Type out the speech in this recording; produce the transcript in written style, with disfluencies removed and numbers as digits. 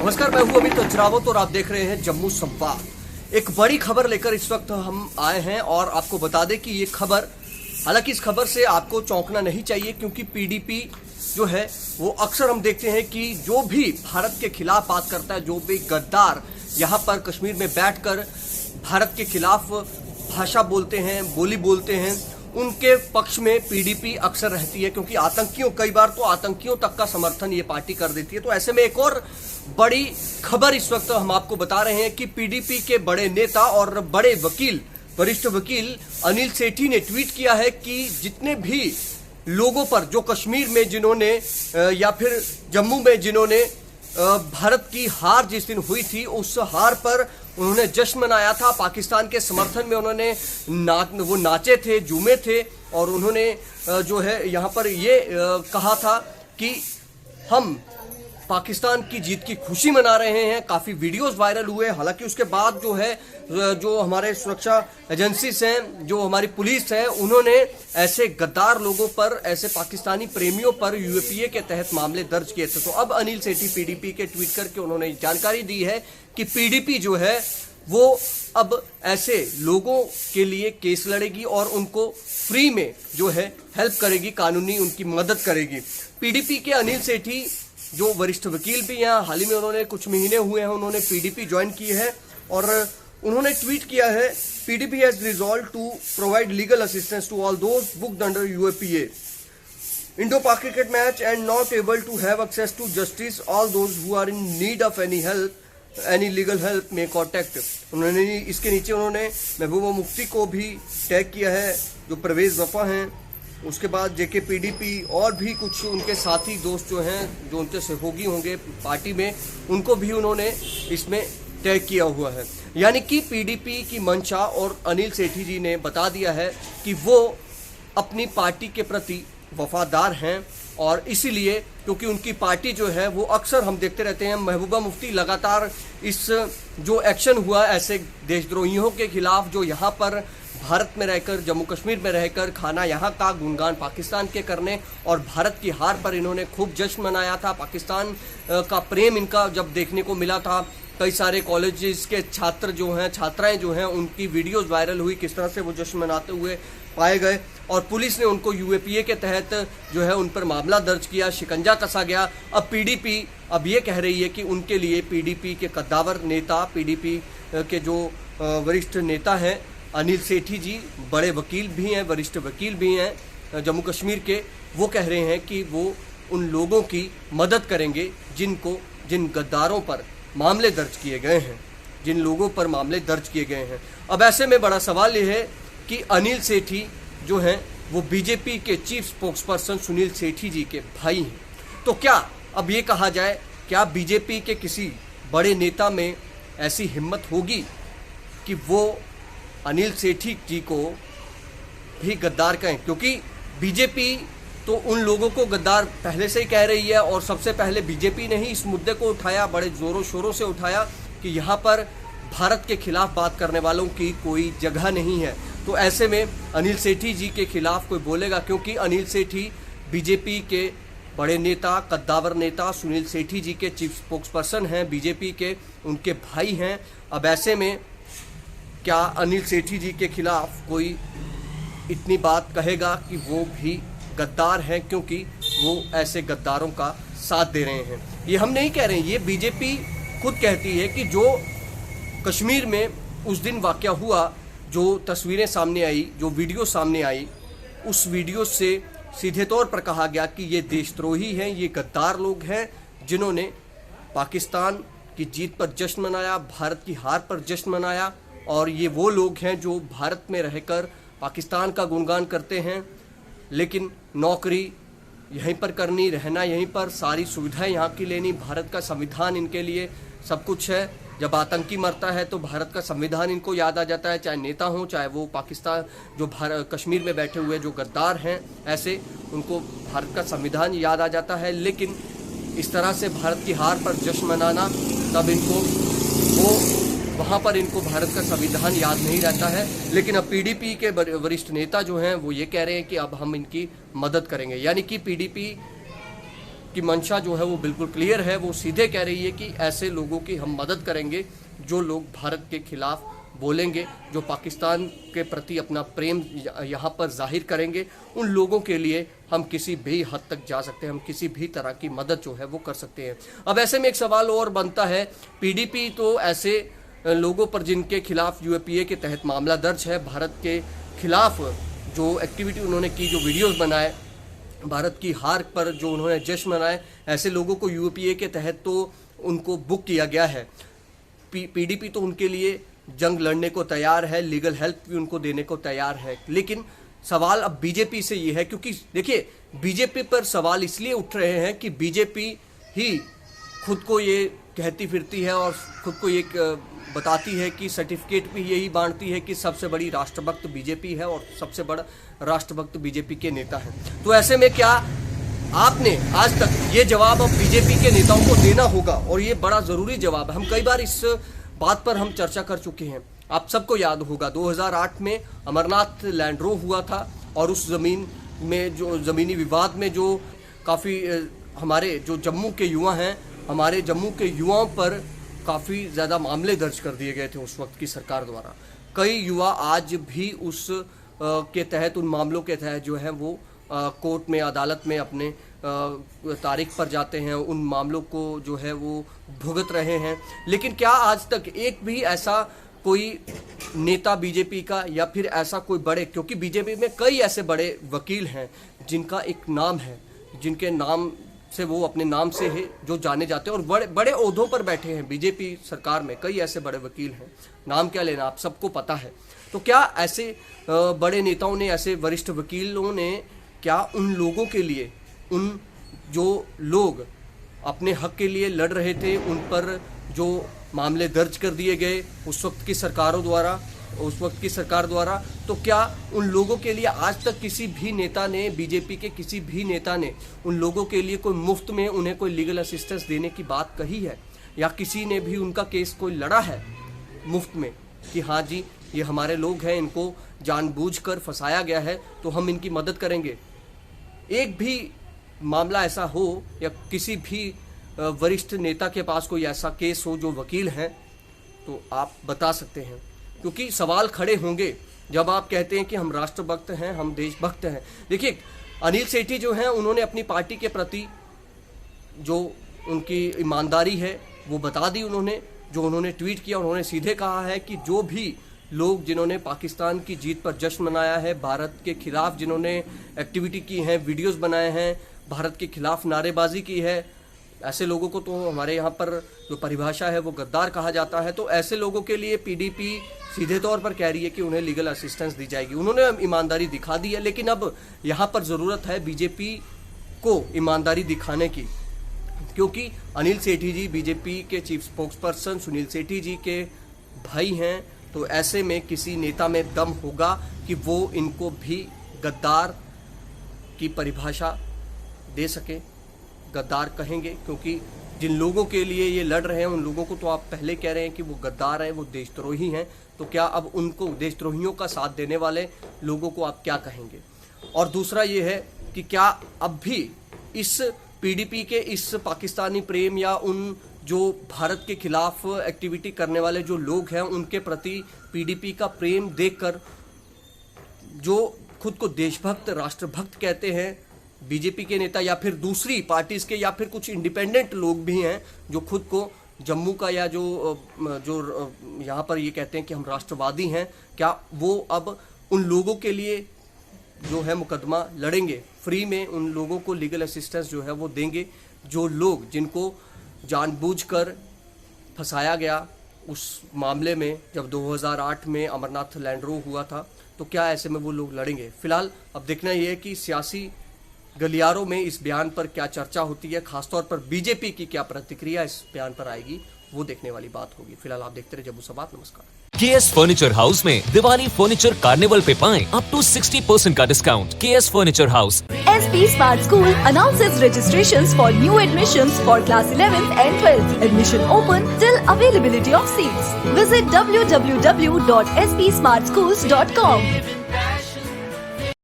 नमस्कार, मैं हूं अमित अजरावत और आप देख रहे हैं जम्मू संवाद। एक बड़ी खबर लेकर इस वक्त हम आए हैं और आपको बता दें कि ये खबर, हालांकि इस खबर से आपको चौंकना नहीं चाहिए, क्योंकि पीडीपी जो है वो अक्सर हम देखते हैं कि जो भी भारत के खिलाफ बात करता है, जो भी गद्दार यहाँ पर कश्मीर में बैठकर भारत के खिलाफ भाषा बोलते हैं, बोली बोलते हैं, उनके पक्ष में पीडीपी अक्सर रहती है, क्योंकि आतंकियों, कई बार तो आतंकियों तक का समर्थन ये पार्टी कर देती है। तो ऐसे में एक और बड़ी खबर इस वक्त हम आपको बता रहे हैं कि पीडीपी के बड़े नेता और बड़े वकील, वरिष्ठ वकील अनिल सेठी ने ट्वीट किया है कि जितने भी लोगों पर, जो कश्मीर में जिन्होंने या फिर जम्मू में जिन्होंने भारत की हार जिस दिन हुई थी, उस हार पर उन्होंने जश्न मनाया था, पाकिस्तान के समर्थन में उन्होंने वो नाचे थे, झूमे थे, और उन्होंने जो है यहाँ पर ये कहा था कि हम पाकिस्तान की जीत की खुशी मना रहे हैं। काफ़ी वीडियोस वायरल हुए। हालांकि उसके बाद जो है, जो हमारे सुरक्षा एजेंसीज हैं, जो हमारी पुलिस है, उन्होंने ऐसे गद्दार लोगों पर, ऐसे पाकिस्तानी प्रेमियों पर यूएपीए के तहत मामले दर्ज किए थे। तो अब अनिल सेठी पीडीपी के ट्वीट करके उन्होंने जानकारी दी है कि पीडीपी जो है वो अब ऐसे लोगों के लिए केस लड़ेगी और उनको फ्री में जो है हेल्प करेगी, कानूनी उनकी मदद करेगी। पीडीपी के अनिल सेठी जो वरिष्ठ वकील भी हैं, हाल ही में उन्होंने, कुछ महीने हुए हैं, उन्होंने पीडीपी ज्वाइन की है और उन्होंने ट्वीट किया है, PDP has resolve to provide legal assistance to all those booked under UAPA Indo-Pak cricket match and not able to have access to justice. All those who are in need of any help, any legal help may contact. उन्होंने इसके नीचे उन्होंने महबूबा मुफ्ती को भी tag किया है, जो परवेज वफा हैं, उसके बाद जेके पीडीपी और भी कुछ उनके साथी दोस्त जो हैं, जो उनके सहयोगी होंगे पार्टी में, उनको भी उन्होंने इसमें टैग किया हुआ है। यानी कि पीडीपी की मंशा, और अनिल सेठी जी ने बता दिया है कि वो अपनी पार्टी के प्रति वफादार हैं, और इसीलिए क्योंकि उनकी पार्टी जो है वो अक्सर हम देखते रहते हैं, महबूबा मुफ्ती लगातार इस जो एक्शन हुआ ऐसे देशद्रोहियों के खिलाफ, जो यहाँ पर भारत में रहकर, जम्मू कश्मीर में रहकर खाना यहाँ का गुणगान पाकिस्तान के करने और भारत की हार पर इन्होंने खूब जश्न मनाया था। पाकिस्तान का प्रेम इनका जब देखने को मिला था, कई सारे कॉलेजेस के छात्र जो हैं, छात्राएं जो हैं, उनकी वीडियोस वायरल हुई, किस तरह से वो जश्न मनाते हुए पाए गए, और पुलिस ने उनको यूएपीए के तहत जो है उन पर मामला दर्ज किया, शिकंजा कसा गया। अब पीडीपी अब ये कह रही है कि उनके लिए पीडीपी के कद्दावर नेता, पीडीपी के जो वरिष्ठ नेता हैं अनिल सेठी जी, बड़े वकील भी हैं, वरिष्ठ वकील भी हैं जम्मू कश्मीर के, वो कह रहे हैं कि वो उन लोगों की मदद करेंगे जिन गद्दारों पर मामले दर्ज किए गए हैं, जिन लोगों पर मामले दर्ज किए गए हैं। अब ऐसे में बड़ा सवाल ये है कि अनिल सेठी जो हैं वो बीजेपी के चीफ स्पोक्सपर्सन सुनील सेठी जी के भाई हैं। तो क्या अब ये कहा जाए, क्या बीजेपी के किसी बड़े नेता में ऐसी हिम्मत होगी कि वो अनिल सेठी जी को भी गद्दार कहें? क्योंकि बीजेपी तो उन लोगों को गद्दार पहले से ही कह रही है, और सबसे पहले बीजेपी ने ही इस मुद्दे को उठाया, बड़े जोरों शोरों से उठाया कि यहाँ पर भारत के खिलाफ बात करने वालों की कोई जगह नहीं है। तो ऐसे में अनिल सेठी जी के खिलाफ कोई बोलेगा, क्योंकि अनिल सेठी बीजेपी के बड़े नेता, कद्दावर नेता सुनील सेठी जी के चीफ स्पोक्सपर्सन हैं, बीजेपी के उनके भाई हैं। अब ऐसे में क्या अनिल सेठी जी के खिलाफ कोई इतनी बात कहेगा कि वो भी गद्दार हैं, क्योंकि वो ऐसे गद्दारों का साथ दे रहे हैं? ये हम नहीं कह रहे हैं, ये बीजेपी खुद कहती है कि जो कश्मीर में उस दिन वाक़या हुआ, जो तस्वीरें सामने आई, जो वीडियो सामने आई, उस वीडियो से सीधे तौर पर कहा गया कि ये देशद्रोही हैं, ये गद्दार लोग हैं, जिन्होंने पाकिस्तान की जीत पर जश्न मनाया, भारत की हार पर जश्न मनाया, और ये वो लोग हैं जो भारत में रहकर पाकिस्तान का गुणगान करते हैं, लेकिन नौकरी यहीं पर करनी, रहना यहीं पर, सारी सुविधाएं यहाँ की लेनी, भारत का संविधान इनके लिए सब कुछ है। जब आतंकी मरता है तो भारत का संविधान इनको याद आ जाता है, चाहे नेता हो, चाहे वो पाकिस्तान जो कश्मीर में बैठे हुए जो गद्दार हैं, ऐसे उनको भारत का संविधान याद आ जाता है। लेकिन इस तरह से भारत की हार पर जश्न मनाना, तब इनको वो वहाँ पर इनको भारत का संविधान याद नहीं रहता है। लेकिन अब पीडीपी के वरिष्ठ नेता जो हैं वो ये कह रहे हैं कि अब हम इनकी मदद करेंगे, यानी कि पीडीपी की मंशा जो है वो बिल्कुल क्लियर है। वो सीधे कह रही है कि ऐसे लोगों की हम मदद करेंगे जो लोग भारत के खिलाफ बोलेंगे, जो पाकिस्तान के प्रति अपना प्रेम यहाँ पर जाहिर करेंगे। उन लोगों के लिए हम किसी भी हद तक जा सकते हैं, हम किसी भी तरह की मदद जो है वो कर सकते हैं। अब ऐसे में एक सवाल और बनता है, पीडीपी तो ऐसे लोगों पर जिनके खिलाफ यूएपीए के तहत मामला दर्ज है, भारत के खिलाफ जो एक्टिविटी उन्होंने की, जो वीडियोस बनाए, भारत की हार पर जो उन्होंने जश्न मनाए, ऐसे लोगों को यूएपीए के तहत तो उनको बुक किया गया है। पीडीपी तो उनके लिए जंग लड़ने को तैयार है, लीगल हेल्प भी उनको देने को तैयार है। लेकिन सवाल अब बीजेपी से ये है, क्योंकि देखिए बीजेपी पर सवाल इसलिए उठ रहे हैं कि बीजेपी ही खुद को ये कहती फिरती है और खुद को ये बताती है कि सर्टिफिकेट भी यही बांटती है कि सबसे बड़ी राष्ट्रभक्त बीजेपी है और सबसे बड़ा राष्ट्रभक्त बीजेपी के नेता है। तो ऐसे में क्या आपने आज तक ये जवाब अब बीजेपी के नेताओं को देना होगा, और ये बड़ा ज़रूरी जवाब है। हम कई बार इस बात पर हम चर्चा कर चुके हैं। आप सबको याद होगा 2008 में अमरनाथ लैंड ड्रॉ हुआ था, और उस ज़मीन में जो ज़मीनी विवाद में जो काफ़ी हमारे जो जम्मू के युवा हैं, हमारे जम्मू के युवाओं पर काफ़ी ज़्यादा मामले दर्ज कर दिए गए थे उस वक्त की सरकार द्वारा। कई युवा आज भी उस के तहत, उन मामलों के तहत जो है वो कोर्ट में, अदालत में अपने तारीख पर जाते हैं, उन मामलों को जो है वो भुगत रहे हैं। लेकिन क्या आज तक एक भी ऐसा कोई नेता बीजेपी का या फिर ऐसा कोई बड़े, क्योंकि बीजेपी में कई ऐसे बड़े वकील हैं जिनका एक नाम है, जिनके नाम से वो अपने नाम से है जो जाने जाते हैं और बड़े बड़े ओहदों पर बैठे हैं बीजेपी सरकार में। कई ऐसे बड़े वकील हैं, नाम क्या लेना, आप सबको पता है। तो क्या ऐसे बड़े नेताओं ने, ऐसे वरिष्ठ वकीलों ने क्या उन लोगों के लिए, उन जो लोग अपने हक के लिए लड़ रहे थे, उन पर जो मामले दर्ज कर दिए गए उस वक्त की सरकारों द्वारा, उस वक्त की सरकार द्वारा, तो क्या उन लोगों के लिए आज तक किसी भी नेता ने, बीजेपी के किसी भी नेता ने उन लोगों के लिए कोई मुफ्त में उन्हें कोई लीगल असिस्टेंस देने की बात कही है, या किसी ने भी उनका केस कोई लड़ा है मुफ्त में कि हाँ जी ये हमारे लोग हैं, इनको जानबूझकर फंसाया गया है तो हम इनकी मदद करेंगे? एक भी मामला ऐसा हो या किसी भी वरिष्ठ नेता के पास कोई ऐसा केस हो जो वकील हैं, तो आप बता सकते हैं। क्योंकि सवाल खड़े होंगे जब आप कहते हैं कि हम राष्ट्रभक्त हैं, हम देशभक्त हैं। देखिए अनिल सेठी जो हैं, उन्होंने अपनी पार्टी के प्रति जो उनकी ईमानदारी है वो बता दी। उन्होंने जो उन्होंने ट्वीट किया, उन्होंने सीधे कहा है कि जो भी लोग जिन्होंने पाकिस्तान की जीत पर जश्न मनाया है, भारत के खिलाफ जिन्होंने एक्टिविटी की है, वीडियोस बनाए हैं, भारत के खिलाफ नारेबाजी की है, ऐसे लोगों को तो हमारे यहाँ पर जो परिभाषा है वो गद्दार कहा जाता है। तो ऐसे लोगों के लिए पीडीपी सीधे तौर पर कह रही है कि उन्हें लीगल असिस्टेंस दी जाएगी। उन्होंने ईमानदारी दिखा दी है, लेकिन अब यहाँ पर ज़रूरत है बीजेपी को ईमानदारी दिखाने की, क्योंकि अनिल सेठी जी बीजेपी के चीफ स्पोक्सपर्सन सुनील सेठी जी के भाई हैं। तो ऐसे में किसी नेता में दम होगा कि वो इनको भी गद्दार की परिभाषा दे सके, गद्दार कहेंगे, क्योंकि जिन लोगों के लिए ये लड़ रहे हैं उन लोगों को तो आप पहले कह रहे हैं कि वो गद्दार हैं, वो देशद्रोही हैं। तो क्या अब उनको, देशद्रोहियों का साथ देने वाले लोगों को आप क्या कहेंगे? और दूसरा ये है कि क्या अब भी इस पीडीपी के इस पाकिस्तानी प्रेम या उन जो भारत के खिलाफ एक्टिविटी करने वाले जो लोग हैं उनके प्रति पीडीपी का प्रेम देखकर जो खुद को देशभक्त, राष्ट्रभक्त कहते हैं बीजेपी के नेता या फिर दूसरी पार्टीज के या फिर कुछ इंडिपेंडेंट लोग भी हैं जो खुद को जम्मू का या जो यहाँ पर ये कहते हैं कि हम राष्ट्रवादी हैं, क्या वो अब उन लोगों के लिए जो है मुकदमा लड़ेंगे, फ्री में उन लोगों को लीगल असिस्टेंस जो है वो देंगे, जो लोग जिनको जानबूझकर फंसाया गया उस मामले में जब 2008 में अमरनाथ लैंड ड्रॉ हुआ था? तो क्या ऐसे में वो लोग लड़ेंगे? फिलहाल अब देखना ये है कि सियासी गलियारों में इस बयान पर क्या चर्चा होती है, खासतौर पर बीजेपी की क्या प्रतिक्रिया इस बयान पर आएगी, वो देखने वाली बात होगी। फिलहाल आप देखते रहे जम्मू संवाद। नमस्कार। केएस फर्नीचर हाउस में दिवाली फर्नीचर कार्निवल पे पाएं अप टू 60% का discount. KS furniture house. SP Smart School announces registrations for new admissions for class 11th and 12th. Admission open till availability of seats. Visit www.spsmartschools.com.